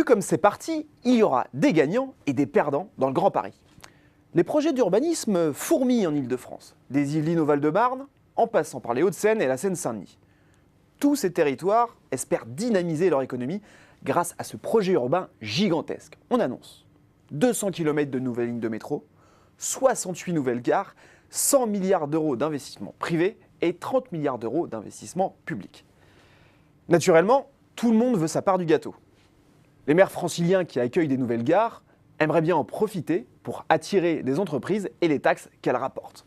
Vu comme c'est parti, il y aura des gagnants et des perdants dans le Grand Paris. Les projets d'urbanisme fourmillent en Ile-de-France, des Yvelines au Val-de-Marne, en passant par les Hauts-de-Seine et la Seine-Saint-Denis. Tous ces territoires espèrent dynamiser leur économie grâce à ce projet urbain gigantesque. On annonce 200 km de nouvelles lignes de métro, 68 nouvelles gares, 100 milliards d'euros d'investissement privé et 30 milliards d'euros d'investissement public. Naturellement, tout le monde veut sa part du gâteau. Les maires franciliens qui accueillent des nouvelles gares aimeraient bien en profiter pour attirer des entreprises et les taxes qu'elles rapportent.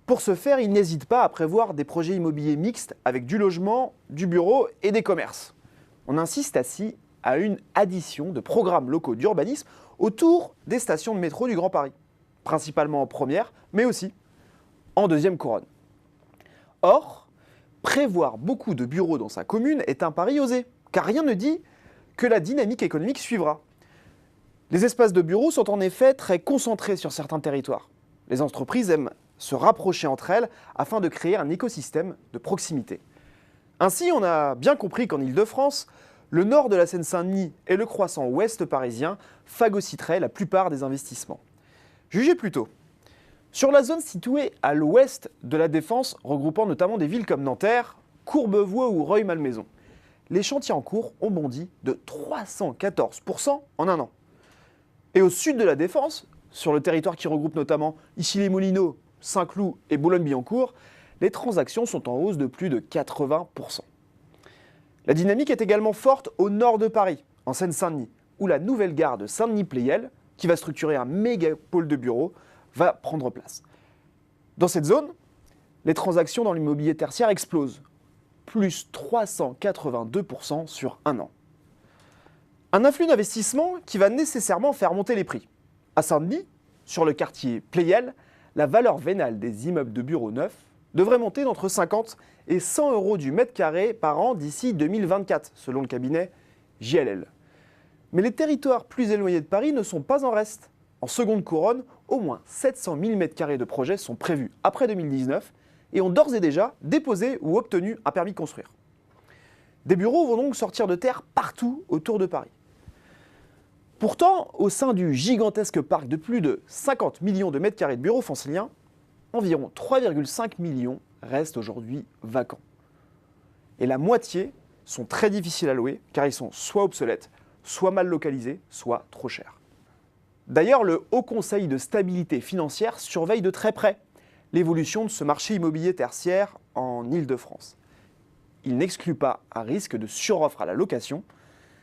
Pour ce faire, ils n'hésitent pas à prévoir des projets immobiliers mixtes avec du logement, du bureau et des commerces. On insiste ainsi à une addition de programmes locaux d'urbanisme autour des stations de métro du Grand Paris, principalement en première, mais aussi en deuxième couronne. Or, prévoir beaucoup de bureaux dans sa commune est un pari osé, car rien ne dit que la dynamique économique suivra. Les espaces de bureaux sont en effet très concentrés sur certains territoires. Les entreprises aiment se rapprocher entre elles afin de créer un écosystème de proximité. Ainsi, on a bien compris qu'en Ile-de-France, le nord de la Seine-Saint-Denis et le croissant ouest parisien phagocyteraient la plupart des investissements. Jugez plutôt. Sur la zone située à l'ouest de la Défense, regroupant notamment des villes comme Nanterre, Courbevoie ou Rueil-Malmaison, les chantiers en cours ont bondi de 314% en un an. Et au sud de la Défense, sur le territoire qui regroupe notamment Issy-les-Moulineaux, Saint-Cloud et Boulogne-Billancourt, les transactions sont en hausse de plus de 80%. La dynamique est également forte au nord de Paris, en Seine-Saint-Denis, où la nouvelle gare de Saint-Denis-Pleyel, qui va structurer un méga pôle de bureaux, va prendre place. Dans cette zone, les transactions dans l'immobilier tertiaire explosent, plus 382% sur un an. Un afflux d'investissement qui va nécessairement faire monter les prix. À Saint-Denis, sur le quartier Pleyel, la valeur vénale des immeubles de bureaux neufs devrait monter d'entre 50 et 100 euros du mètre carré par an d'ici 2024, selon le cabinet JLL. Mais les territoires plus éloignés de Paris ne sont pas en reste. En seconde couronne, au moins 700 000 mètres carrés de projets sont prévus après 2019 et ont d'ores et déjà déposé ou obtenu un permis de construire. Des bureaux vont donc sortir de terre partout autour de Paris. Pourtant, au sein du gigantesque parc de plus de 50 millions de mètres carrés de bureaux franciliens, environ 3,5 millions restent aujourd'hui vacants. Et la moitié sont très difficiles à louer car ils sont soit obsolètes, soit mal localisés, soit trop chers. D'ailleurs, le Haut Conseil de stabilité financière surveille de très près l'évolution de ce marché immobilier tertiaire en Ile-de-France. Il n'exclut pas un risque de suroffre à la location,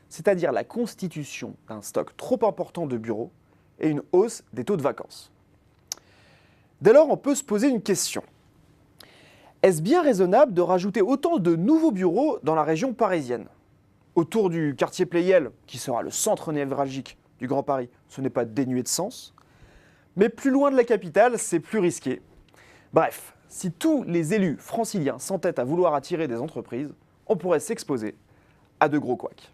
c'est-à-dire la constitution d'un stock trop important de bureaux et une hausse des taux de vacances. Dès lors, on peut se poser une question. Est-ce bien raisonnable de rajouter autant de nouveaux bureaux dans la région parisienne? Autour du quartier Pleyel, qui sera le centre névralgique du Grand Paris, ce n'est pas dénué de sens. Mais plus loin de la capitale, c'est plus risqué. Bref, si tous les élus franciliens s'entêtent à vouloir attirer des entreprises, on pourrait s'exposer à de gros couacs.